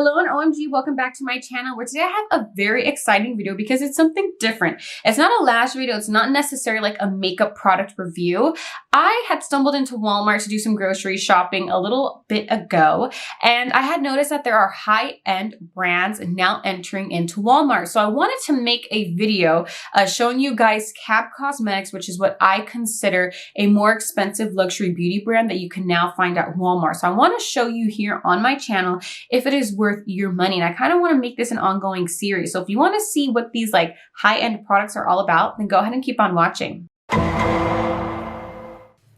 Hello and OMG, welcome back to my channel where today I have a very exciting video because it's something different. It's not a lash video, it's not necessarily like a makeup product review. I had stumbled into Walmart to do some grocery shopping a little bit ago, and I had noticed that there are high-end brands now entering into Walmart. So I wanted to make a video showing you guys Cab Cosmetics, which is what I consider a more expensive luxury beauty brand that you can now find at Walmart. So I want to show you here on my channel if it is worth your money. And I kind of want to make this an ongoing series. So if you want to see what these like high-end products are all about, then go ahead and keep on watching.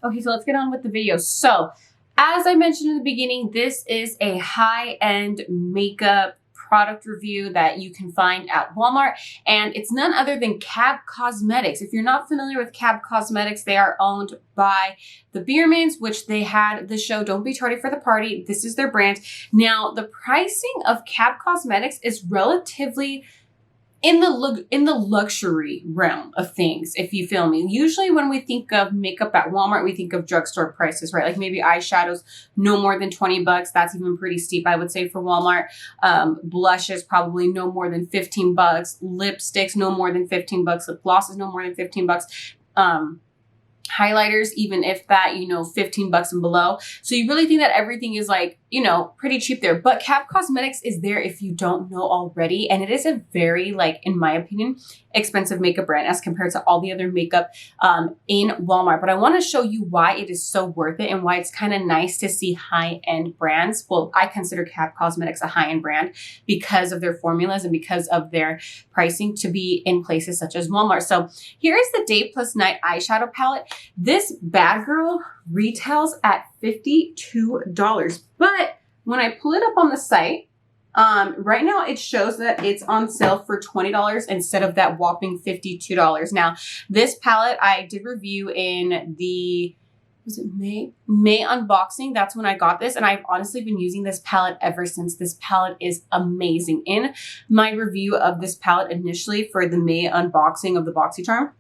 Okay, so let's get on with the video. So as I mentioned in the beginning, this is a high-end makeup product review that you can find at Walmart, and it's none other than Cab Cosmetics. If you're not familiar with Cab Cosmetics, they are owned by the Biermans, which they had the show Don't Be Tardy for the Party. This is their brand. Now, the pricing of Cab Cosmetics is relatively in the luxury realm of things, if you feel me. Usually when we think of makeup at Walmart, we think of drugstore prices, right? Like maybe eyeshadows, no more than 20 bucks. That's even pretty steep, I would say, for Walmart. Blushes, probably no more than 15 bucks. Lipsticks, no more than 15 bucks. Lip glosses, no more than 15 bucks. Highlighters, even if that, 15 bucks and below. So you really think that everything is like, pretty cheap there. But Cab Cosmetics is there if you don't know already. And it is a very, in my opinion, expensive makeup brand as compared to all the other makeup in Walmart. But I want to show you why it is so worth it and why it's kind of nice to see high-end brands. Well, I consider Cab Cosmetics a high-end brand because of their formulas and because of their pricing to be in places such as Walmart. So here is the Day Plus Night eyeshadow palette. This bad girl retails at $52. But when I pull it up on the site, right now it shows that it's on sale for $20 instead of that whopping $52. Now, this palette I did review in the, was it May unboxing. That's when I got this. And I've honestly been using this palette ever since. This palette is amazing. In my review of this palette initially for the May unboxing of the BoxyCharm,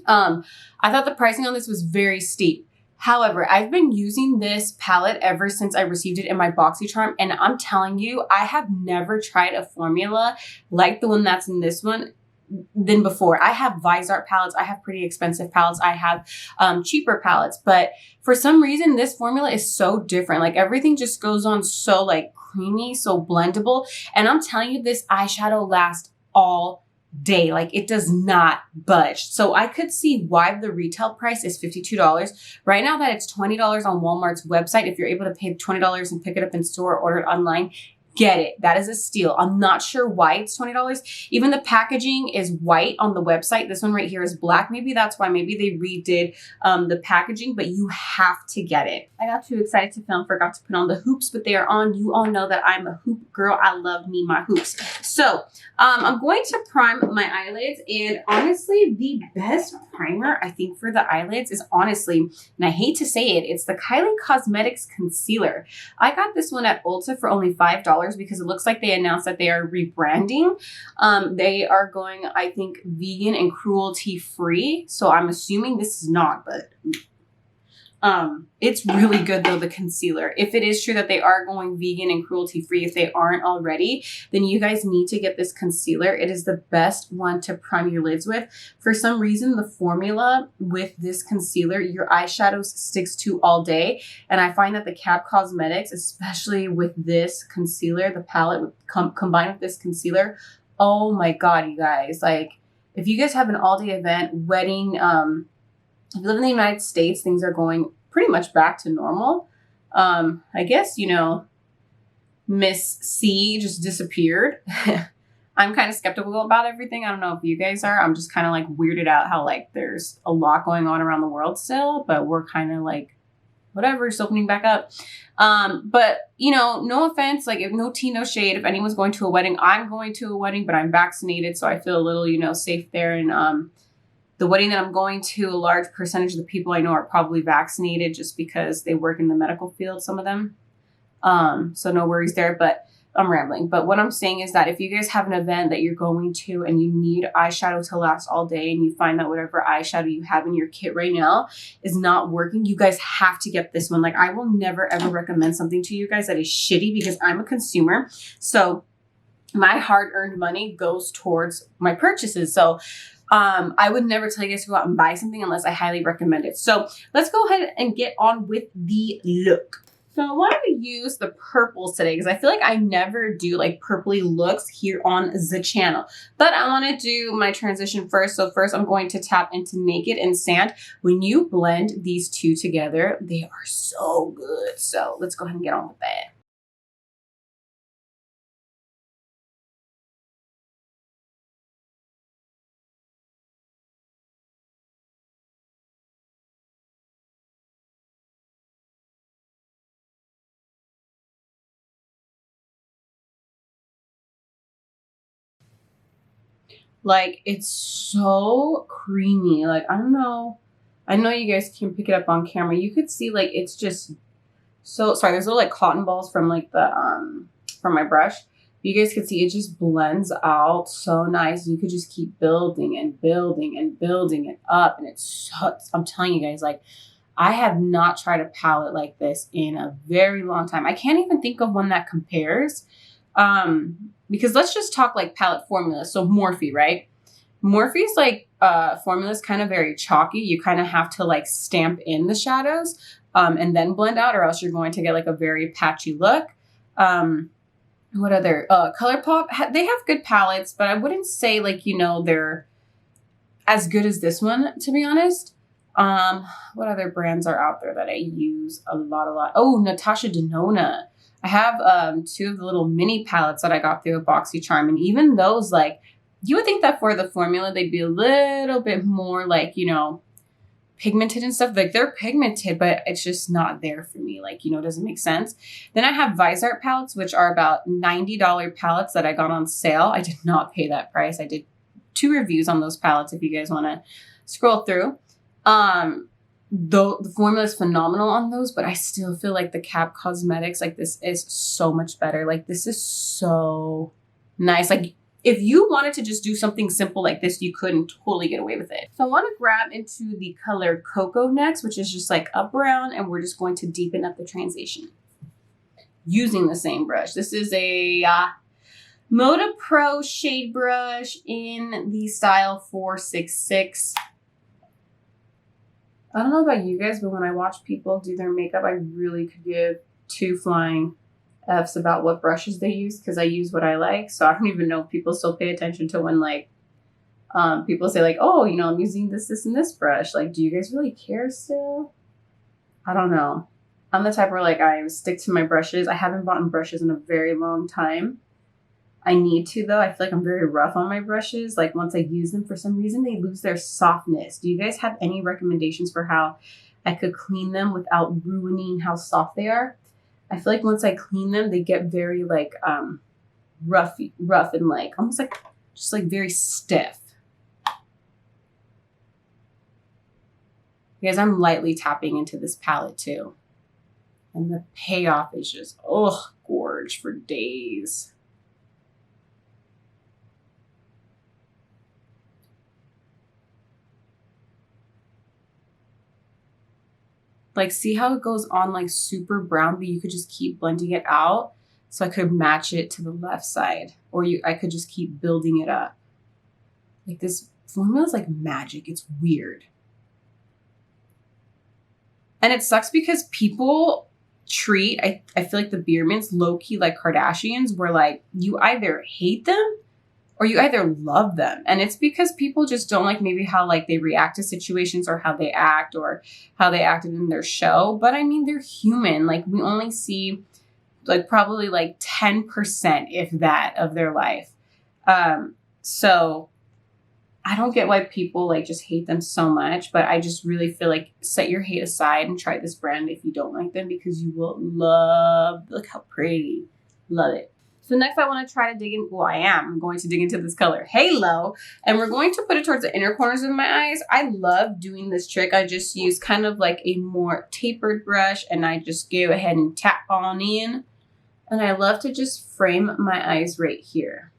I thought the pricing on this was very steep. However, I've been using this palette ever since I received it in my BoxyCharm, and I'm telling you, I have never tried a formula like the one that's in this one than before. I have Visor palettes, I have pretty expensive palettes, I have cheaper palettes, but for some reason, this formula is so different. Like everything just goes on so creamy, so blendable, and I'm telling you, this eyeshadow lasts all day. Like it does not budge. So I could see why the retail price is $52. Right now that it's $20 on Walmart's website, if you're able to pay $20 and pick it up in store or order it online, get it. That is a steal. I'm not sure why it's $20. Even the packaging is white on the website. This one right here is black. Maybe that's why. Maybe they redid the packaging, but you have to get it. I got too excited to film, forgot to put on the hoops, but they are on. You all know that I'm a hoop girl. I love me my hoops. So I'm going to prime my eyelids, and honestly, the best primer I think for the eyelids is honestly, and I hate to say it, it's the Kylie Cosmetics Concealer. I got this one at Ulta for only $5 because it looks like they announced that they are rebranding. They are going, I think, vegan and cruelty-free. So I'm assuming this is not, but it's really good though, the concealer. If it is true that they are going vegan and cruelty-free, if they aren't already, then you guys need to get this concealer. It is the best one to prime your lids with. For some reason, the formula with this concealer, your eyeshadow sticks to all day. And I find that the Cab Cosmetics, especially with this concealer, the palette combined with this concealer, oh my God, you guys. Like, if you guys have an all-day event, wedding, if you live in the United States, things are going pretty much back to normal. I guess, Miss C just disappeared. I'm kind of skeptical about everything. I don't know if you guys are. I'm just kind of weirded out how there's a lot going on around the world still, but we're kind of whatever, it's opening back up. But no offense, no tea, no shade. If anyone's going to a wedding, I'm going to a wedding, but I'm vaccinated. So I feel a little, safe there. And, the wedding that I'm going to, a large percentage of the people I know are probably vaccinated just because they work in the medical field, some of them. So no worries there. But I'm rambling, but what I'm saying is that if you guys have an event that you're going to and you need eyeshadow to last all day and you find that whatever eyeshadow you have in your kit right now is not working, you guys have to get this one. Like, I will never ever recommend something to you guys that is shitty because I'm a consumer. So my hard-earned money goes towards my purchases. So I would never tell you guys to go out and buy something unless I highly recommend it. So let's go ahead and get on with the look. So I wanted to use the purples today because I feel like I never do like purpley looks here on the channel. But I want to do my transition first. So first I'm going to tap into Naked and Sand. When you blend these two together, they are so good. So let's go ahead and get on with that. Like, it's so creamy. Like, I don't know. I know you guys can pick it up on camera. You could see like it's just so sorry. There's little like cotton balls from like the from my brush. You guys can see it just blends out so nice. You could just keep building and building and building it up, and it's so, I'm telling you guys, like, I have not tried a palette like this in a very long time. I can't even think of one that compares. Because let's just talk like palette formulas. So Morphe, right? Morphe's like formula is kind of very chalky. You kind of have to like stamp in the shadows and then blend out, or else you're going to get like a very patchy look. What other ColourPop? They have good palettes, but I wouldn't say like, you know, they're as good as this one, to be honest. What other brands are out there that I use a lot? Oh, Natasha Denona. I have two of the little mini palettes that I got through a BoxyCharm, and even those, like, you would think that for the formula they'd be a little bit more like, you know, pigmented and stuff. Like, they're pigmented, but it's just not there for me. Like, you know, it doesn't make sense. Then I have Visor Palettes, which are about $90 palettes that I got on sale. I did not pay that price. I did 2 reviews on those palettes if you guys want to scroll through. Though the formula is phenomenal on those, but I still feel like the Cap Cosmetics, like, this is so much better. Like, this is so nice. Like, if you wanted to just do something simple like this, you couldn't totally get away with it. So I want to grab into the color Cocoa next, which is just like a brown, and we're just going to deepen up the transition using the same brush. This is a Moda Pro shade brush in the style 466. I don't know about you guys, but when I watch people do their makeup, I really could give 2 flying F's about what brushes they use, because I use what I like. So I don't even know if people still pay attention to when, like, people say, like, oh, you know, I'm using this, and this brush. Like, do you guys really care still? I don't know. I'm the type where, like, I stick to my brushes. I haven't bought brushes in a very long time. I need to, though. I feel like I'm very rough on my brushes. Like, once I use them, for some reason, they lose their softness. Do you guys have any recommendations for how I could clean them without ruining how soft they are? I feel like once I clean them, they get very, like, rough and, like, almost like, just, like, very stiff. Guys, I'm lightly tapping into this palette, too. And the payoff is just, oh, gorge for days. Like, see how it goes on like super brown, but you could just keep blending it out. So I could match it to the left side, or I could just keep building it up. Like, this formula is like magic. It's weird. And it sucks because people treat, I feel like the Beer Mints low-key like Kardashians, where like you either hate them or you either love them. And it's because people just don't like maybe how like they react to situations, or how they act, or how they acted in their show. But I mean, they're human. Like, we only see like probably like 10%, if that, of their life. So I don't get why people like just hate them so much, but I just really feel like set your hate aside and try this brand if you don't like them, because you will love, look how pretty, love it. So next I want to try to dig in, well, I'm going to dig into this color Halo, and we're going to put it towards the inner corners of my eyes. I love doing this trick. I just use kind of like a more tapered brush, and I just go ahead and tap on in. And I love to just frame my eyes right here.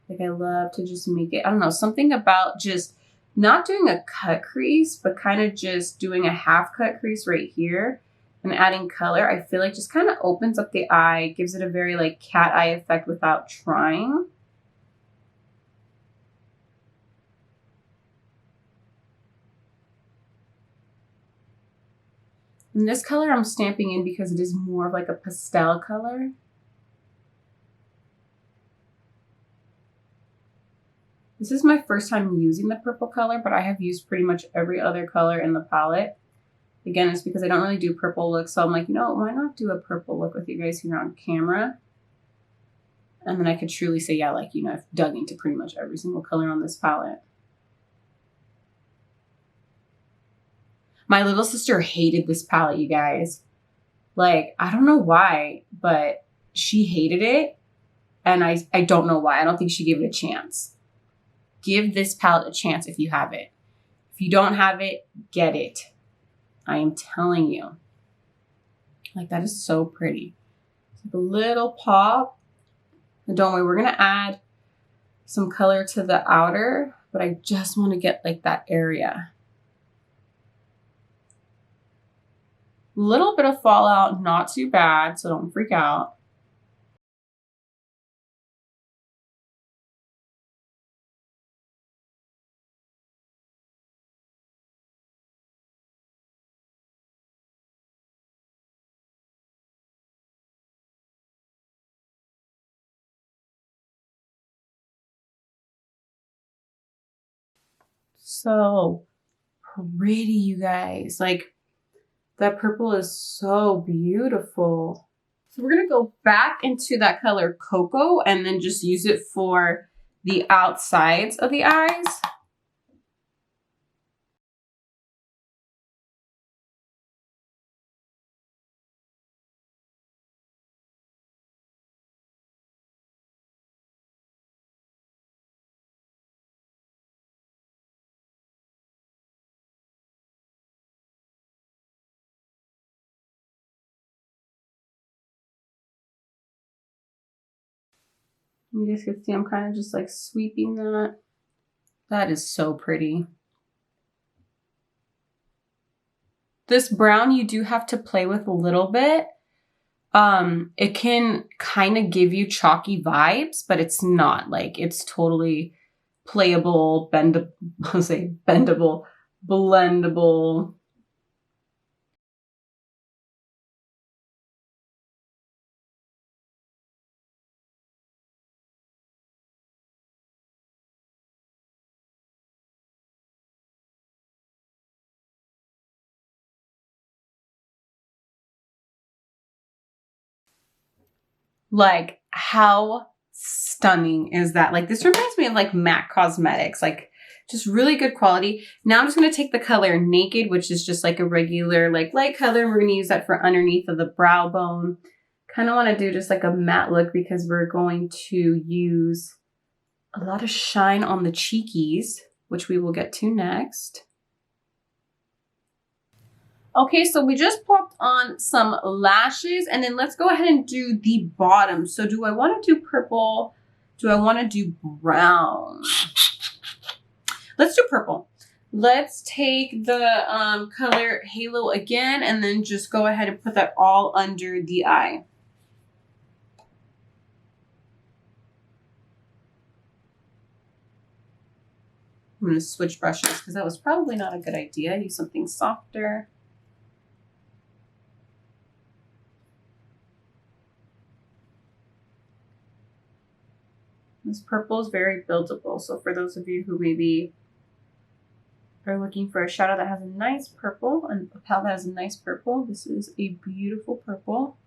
Like I love to just make it, I don't know, something about just not doing a cut crease, but kind of just doing a half cut crease right here and adding color. I feel like just kind of opens up the eye, gives it a very like cat eye effect without trying. And this color I'm stamping in because it is more of like a pastel color. This is my first time using the purple color, but I have used pretty much every other color in the palette. Again, it's because I don't really do purple looks, so I'm like, you know, why not do a purple look with you guys here on camera? And then I could truly say, yeah, like, you know, I've dug into pretty much every single color on this palette. My little sister hated this palette, you guys. Like, I don't know why, but she hated it. And I don't know why. I don't think she gave it a chance. Give this palette a chance if you have it. If you don't have it, get it. I am telling you. Like, that is so pretty. It's like a little pop. And don't worry, we're going to add some color to the outer, but I just want to get like that area. Little bit of fallout, not too bad, so don't freak out. So pretty, you guys. Like, that purple is so beautiful. So we're gonna go back into that color Cocoa and then just use it for the outsides of the eyes. You guys can see I'm kind of just like sweeping that. That is so pretty. This brown you do have to play with a little bit. It can kind of give you chalky vibes, but it's not. Like, it's totally playable, bendable, I'll say bendable, blendable. Like, how stunning is that? Like, this reminds me of like MAC Cosmetics, like just really good quality. Now I'm just going to take the color Naked, which is just like a regular like light color. We're going to use that for underneath of the brow bone. Kind of want to do just like a matte look because we're going to use a lot of shine on the cheekies, which we will get to next. Okay, so we just popped on some lashes and then let's go ahead and do the bottom. So do I want to do purple? Do I want to do brown? Let's do purple. Let's take the color Halo again and then just go ahead and put that all under the eye. I'm going to switch brushes because that was probably not a good idea. Use something softer. This purple is very buildable. So for those of you who maybe are looking for a shadow that has a nice purple and a palette that has a nice purple, this is a beautiful purple.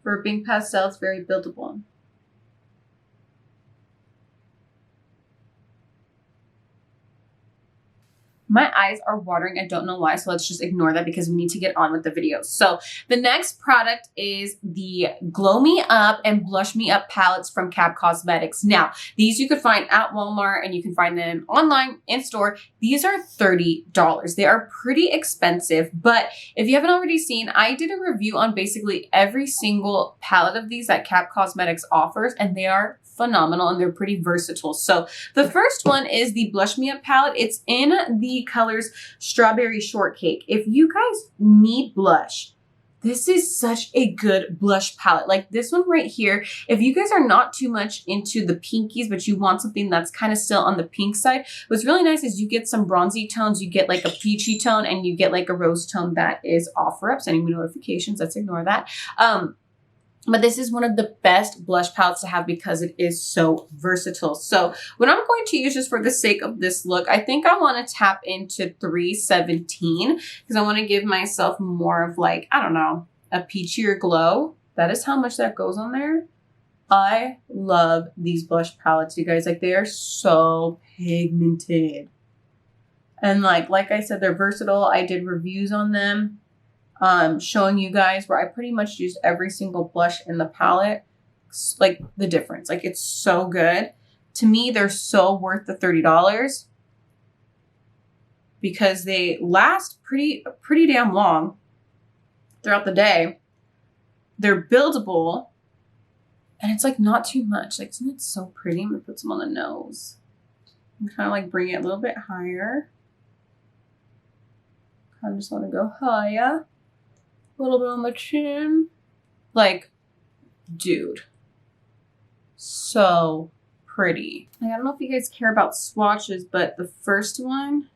For a pink pastel, it's very buildable. My eyes are watering. I don't know why, so let's just ignore that because we need to get on with the video. So the next product is the Glow Me Up and Blush Me Up palettes from Cap Cosmetics. Now, these you could find at Walmart and you can find them online, in store. These are $30. They are pretty expensive, but if you haven't already seen, I did a review on basically every single palette of these that Cap Cosmetics offers, and they are phenomenal and they're pretty versatile. So the first one is the Blush Me Up palette. It's in the colors Strawberry Shortcake. If you guys need blush, this is such a good blush palette. Like this one right here, if you guys are not too much into the pinkies, but you want something that's kind of still on the pink side, what's really nice is you get some bronzy tones, you get like a peachy tone, and you get like a rose tone that is OfferUp. Sending me notifications, let's ignore that. But this is one of the best blush palettes to have because it is so versatile. So what I'm going to use just for the sake of this look, I think I want to tap into 317 because I want to give myself more of like, I don't know, a peachier glow. That is how much that goes on there. I love these blush palettes, you guys. Like they are so pigmented. And like I said, they're versatile. I did reviews on them. Showing you guys where I pretty much used every single blush in the palette, like the difference. Like it's so good. To me, they're so worth the $30 because they last pretty damn long throughout the day. They're buildable and it's like not too much. Like, isn't it so pretty? I'm gonna put some on the nose and kind of like bring it a little bit higher. I just want to go higher. A little bit on the chin. Like, dude. So pretty. Like, I don't know if you guys care about swatches, but the first one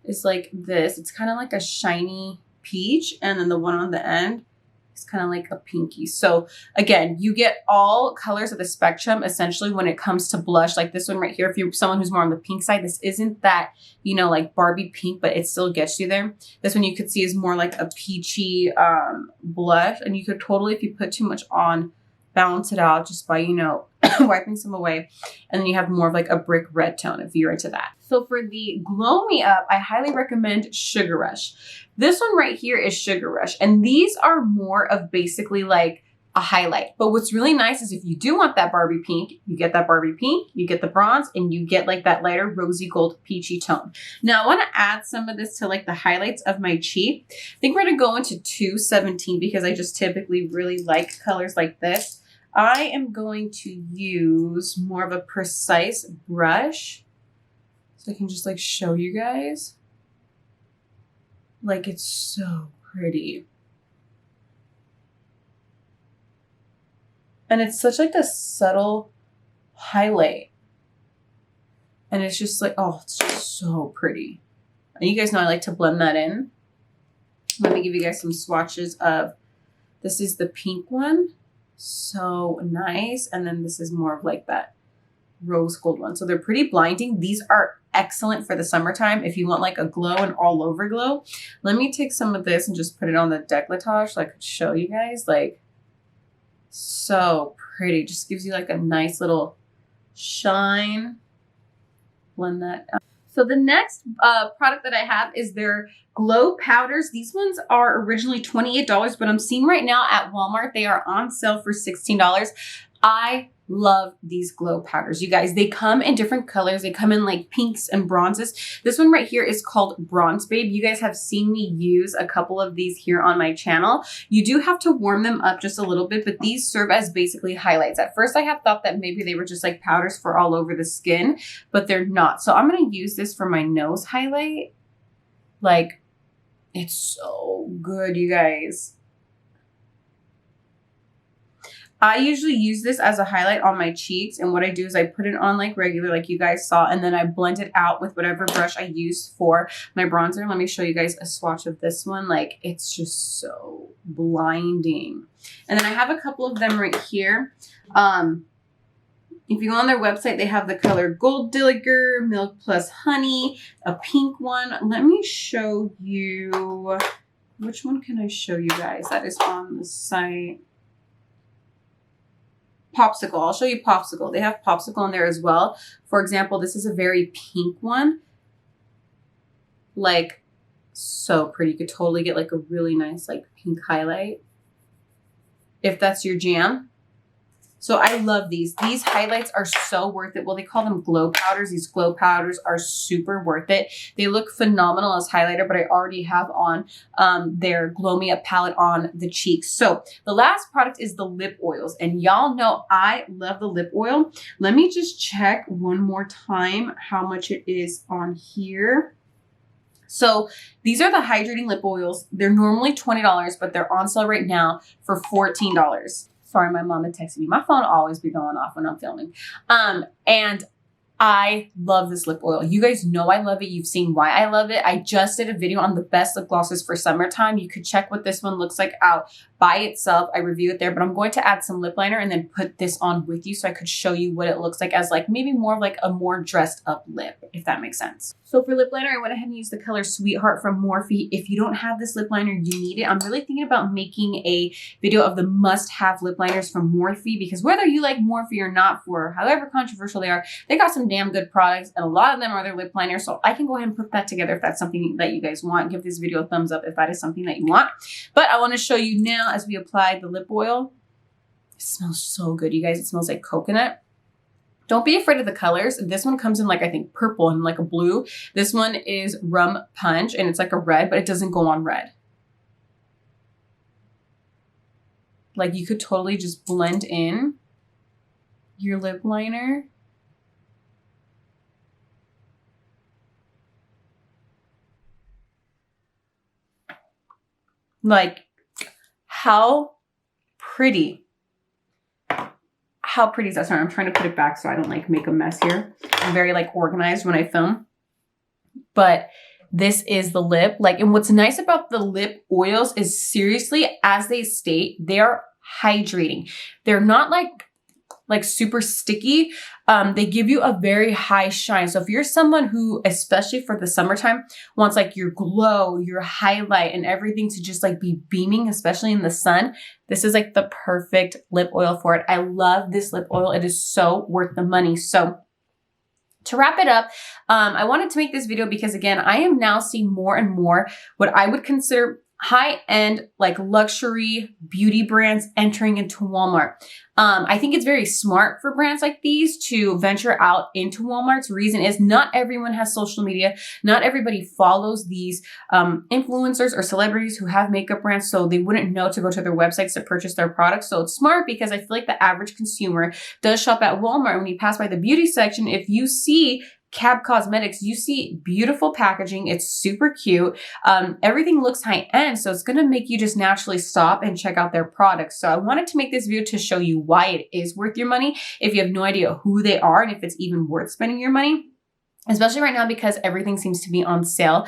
is like this. It's kind of like a shiny peach. And then the one on the end is kind of like a pinky. So again, you get all colors of the spectrum essentially when it comes to blush. Like this one right here, if you're someone who's more on the pink side, this isn't that, you know, like Barbie pink, but it still gets you there. This one you could see is more like a peachy blush, and you could totally, if you put too much on, balance it out just by, you know, wiping some away. And then you have more of like a brick red tone if you're into that. So for the Glow Me Up, I highly recommend Sugar Rush. This one right here is Sugar Rush. And these are more of basically like a highlight. But what's really nice is if you do want that Barbie pink, you get that Barbie pink, you get the bronze, and you get like that lighter rosy gold peachy tone. Now I want to add some of this to like the highlights of my cheek. I think we're going to go into 217 because I just typically really like colors like this. I am going to use more of a precise brush so I can just like show you guys. Like it's so pretty. And it's such like a subtle highlight. And it's just like, oh, it's just so pretty. And you guys know I like to blend that in. Let me give you guys some swatches of, this is the pink one. So nice. And then this is more of like that rose gold one. So they're pretty blinding. These are excellent for the summertime if you want like a glow and all over glow. Let me take some of this and just put it on the décolletage so I could show you guys. Like, so pretty. Just gives you like a nice little shine. Blend that out. So the next product that I have is their glow powders. These ones are originally $28, but I'm seeing right now at Walmart, they are on sale for $16. I love these glow powders, you guys. They come in different colors. They come in like pinks and bronzes. This one right here is called Bronze Babe. You guys have seen me use a couple of these here on my channel. You do have to warm them up just a little bit, but these serve as basically highlights. At first I had thought that maybe they were just like powders for all over the skin, but they're not. So I'm going to use this for my nose highlight. Like, it's so good, you guys. I usually use this as a highlight on my cheeks, and what I do is I put it on like regular, like you guys saw, and then I blend it out with whatever brush I use for my bronzer. Let me show you guys a swatch of this one. Like, it's just so blinding. And then I have a couple of them right here. If you go on their website, they have the color Gold Digger, Milk Plus Honey, a pink one. Let me show you, which one can I show you guys that is on the site? Popsicle. I'll show you Popsicle. They have Popsicle in there as well. For example, this is a very pink one. Like, so pretty. You could totally get like a really nice like pink highlight if that's your jam. So I love these. These highlights are so worth it. Well, they call them glow powders. These glow powders are super worth it. They look phenomenal as highlighter, but I already have on their Glow Me Up palette on the cheeks. So the last product is the lip oils. And y'all know I love the lip oil. Let me just check one more time how much it is on here. So these are the hydrating lip oils. They're normally $20, but they're on sale right now for $14. Sorry, my mom had texted me. My phone always be going off when I'm filming. And I love this lip oil. You guys know I love it. You've seen why I love it. I just did a video on the best lip glosses for summertime. You could check what this one looks like out by itself. I review it there, but I'm going to add some lip liner and then put this on with you so I could show you what it looks like as like maybe more of like a more dressed up lip, if that makes sense. So for lip liner, I went ahead and used the color Sweetheart from Morphe. If you don't have this lip liner, you need it. I'm really thinking about making a video of the must-have lip liners from Morphe, because whether you like Morphe or not, for however controversial they are, they got some damn good products, and a lot of them are their lip liners. So I can go ahead and put that together if that's something that you guys want. Give this video a thumbs up if that is something that you want. But I want to show you now as we apply the lip oil. It smells so good, you guys. It smells like coconut. Don't be afraid of the colors. This one comes in like, I think, purple and like a blue. This one is Rum Punch and it's like a red, but it doesn't go on red. Like, you could totally just blend in your lip liner. Like, how pretty. How pretty is that? Sorry, I'm trying to put it back so I don't like make a mess here. I'm very like organized when I film. But this is the lip. Like, and what's nice about the lip oils is, seriously, as they state, they're hydrating. They're not like super sticky. They give you a very high shine. So if you're someone who, especially for the summertime, wants like your glow, your highlight, and everything to just like be beaming, especially in the sun, this is like the perfect lip oil for it. I love this lip oil. It is so worth the money. So to wrap it up, I wanted to make this video because, again, I am now seeing more and more what I would consider high-end, like luxury beauty brands entering into Walmart. I think it's very smart for brands like these to venture out into Walmart's reason is not everyone has social media. Not everybody follows these influencers or celebrities who have makeup brands, so they wouldn't know to go to their websites to purchase their products. So it's smart because I feel like the average consumer does shop at Walmart. When you pass by the beauty section, if you see Cab Cosmetics, you see beautiful packaging. It's super cute. Everything looks high end, so it's going to make you just naturally stop and check out their products. So I wanted to make this video to show you why it is worth your money if you have no idea who they are and if it's even worth spending your money. Especially right now because everything seems to be on sale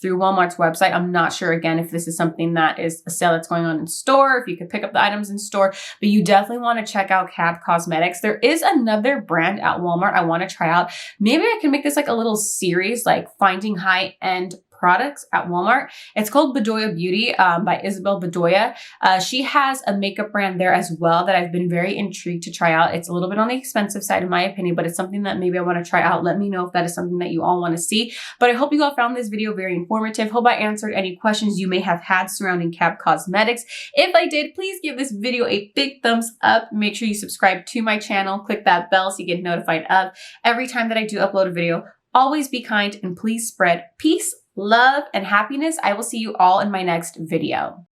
through Walmart's website. I'm not sure, again, if this is something that is a sale that's going on in store, if you could pick up the items in store, but you definitely want to check out Cab Cosmetics. There is another brand at Walmart I want to try out. Maybe I can make this like a little series, like finding high-end products at Walmart. It's called Bajoya Beauty by Isabel Bajoya. She has a makeup brand there as well that I've been very intrigued to try out. It's a little bit on the expensive side in my opinion, but it's something that maybe I want to try out. Let me know if that is something that you all want to see. But I hope you all found this video very informative. Hope I answered any questions you may have had surrounding Cab Cosmetics. If I did, please give this video a big thumbs up. Make sure you subscribe to my channel. Click that bell so you get notified of every time that I do upload a video. Always be kind and please spread peace, love, and happiness. I will see you all in my next video.